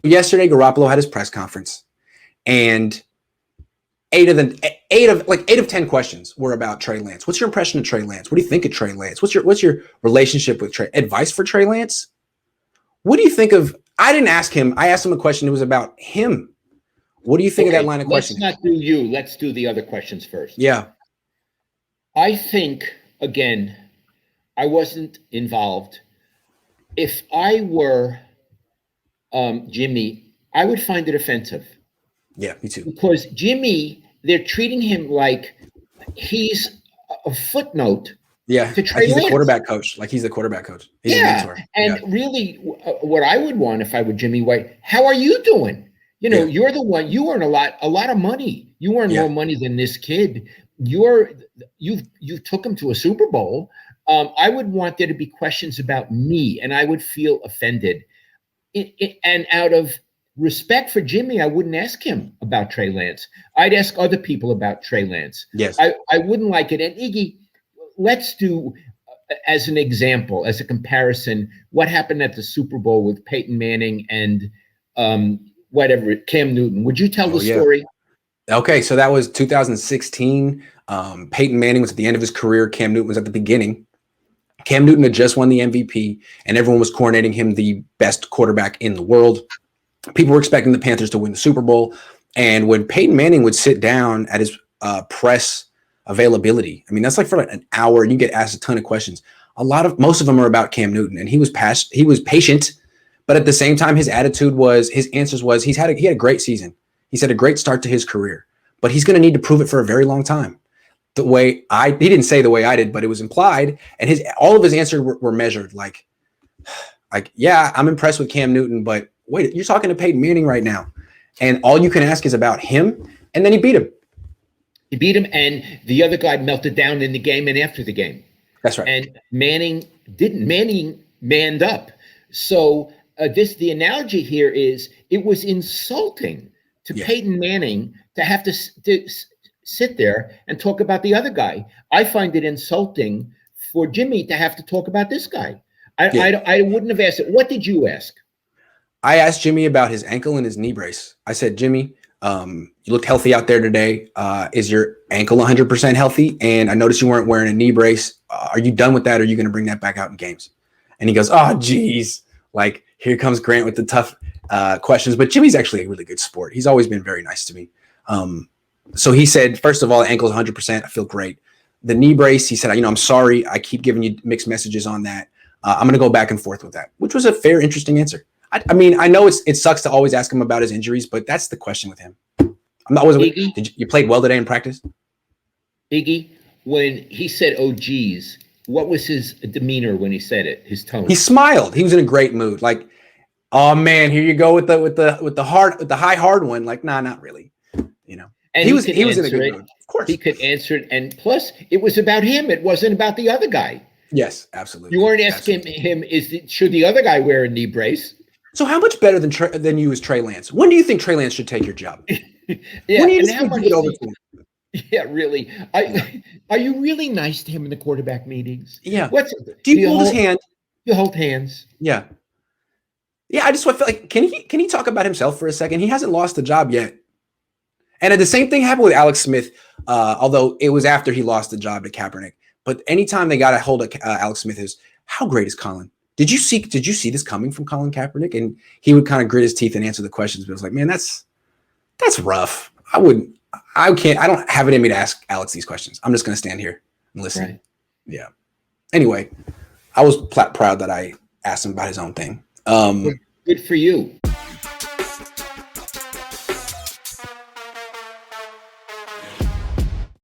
Yesterday, Garoppolo had his press conference, and eight of 10 questions were about Trey Lance. What's your impression of Trey Lance? What do you think of Trey Lance? What's your relationship with Trey? Advice for Trey Lance? What do you think of? I didn't ask him. I asked him a question. It was about him. What do you think of that line of questioning? Let's not do you. Let's do the other questions first. Yeah. I think, again, I wasn't involved. If I were Jimmy, I would find it offensive. Yeah, me too. Because Jimmy, they're treating him like he's a footnote. Yeah, to Trey like he's Lance. The quarterback coach. Like he's the quarterback coach. He's a mentor. And really, what I would want if I were Jimmy White, how are you doing? You know, you're the one. You earn a lot of money. You earn more money than this kid. You took him to a Super Bowl. I would want there to be questions about me, and I would feel offended. And out of respect for Jimmy, I wouldn't ask him about Trey Lance. I'd ask other people about Trey Lance. Yes, I wouldn't like it. And Iggy, let's do, as an example, as a comparison, what happened at the Super Bowl with Peyton Manning and Cam Newton. Would you tell the story? Okay, so that was 2016. Peyton Manning was at the end of his career. Cam Newton was at the beginning. Cam Newton had just won the MVP, and everyone was coronating him the best quarterback in the world. People were expecting the Panthers to win the Super Bowl. And when Peyton Manning would sit down at his press availability, I mean, that's like for like an hour, and you get asked a ton of questions. Most of them are about Cam Newton, and he was patient, but at the same time, his answers was he had a great season. He's had a great start to his career, but he's going to need to prove it for a very long time. He didn't say the way I did, but it was implied, and all of his answers were measured like, yeah, I'm impressed with Cam Newton, but wait, you're talking to Peyton Manning right now, and all you can ask is about him, and then he beat him. He beat him, and the other guy melted down in the game and after the game. That's right. And Manning didn't. Manning manned up. So the analogy here is it was insulting to Peyton Manning to have to sit there and talk about the other guy. I find it insulting for Jimmy to have to talk about this guy. I wouldn't have asked it. What did you ask? I asked Jimmy about his ankle and his knee brace. I said, Jimmy, you looked healthy out there today. Is your ankle 100% healthy? And I noticed you weren't wearing a knee brace. Are you done with that? Or are you going to bring that back out in games? And he goes, oh, geez. Like, here comes Grant with the tough questions. But Jimmy's actually a really good sport. He's always been very nice to me. So he said, first of all, the ankle's 100%. I feel great. The knee brace, he said, I'm sorry. I keep giving you mixed messages on that. I'm going to go back and forth with that, which was a fair, interesting answer. I mean, I know it sucks to always ask him about his injuries, but that's the question with him. You played well today in practice? Iggy, when he said, oh, geez, what was his demeanor when he said it, his tone? He smiled. He was in a great mood. Like, oh, man, here you go with the high hard one. Like, nah, not really. And he was in a good mood. Of course. He could answer it. And plus, it was about him. It wasn't about the other guy. Yes, absolutely. You weren't asking him, should the other guy wear a knee brace? So how much better than you is Trey Lance? When do you think Trey Lance should take your job? Yeah, and how much? Yeah, really. Are you really nice to him in the quarterback meetings? Yeah. Do you hold his hand? You hold hands. Yeah. Yeah. I feel like can he talk about himself for a second? He hasn't lost the job yet. And the same thing happened with Alex Smith, although it was after he lost the job to Kaepernick. But anytime they got a hold of Alex Smith, is how great is Colin? Did you see this coming from Colin Kaepernick? And he would kind of grit his teeth and answer the questions, but it was like, man, that's rough. I don't have it in me to ask Alex these questions. I'm just going to stand here and listen. Right. Yeah. Anyway, I was proud that I asked him about his own thing. Good for you.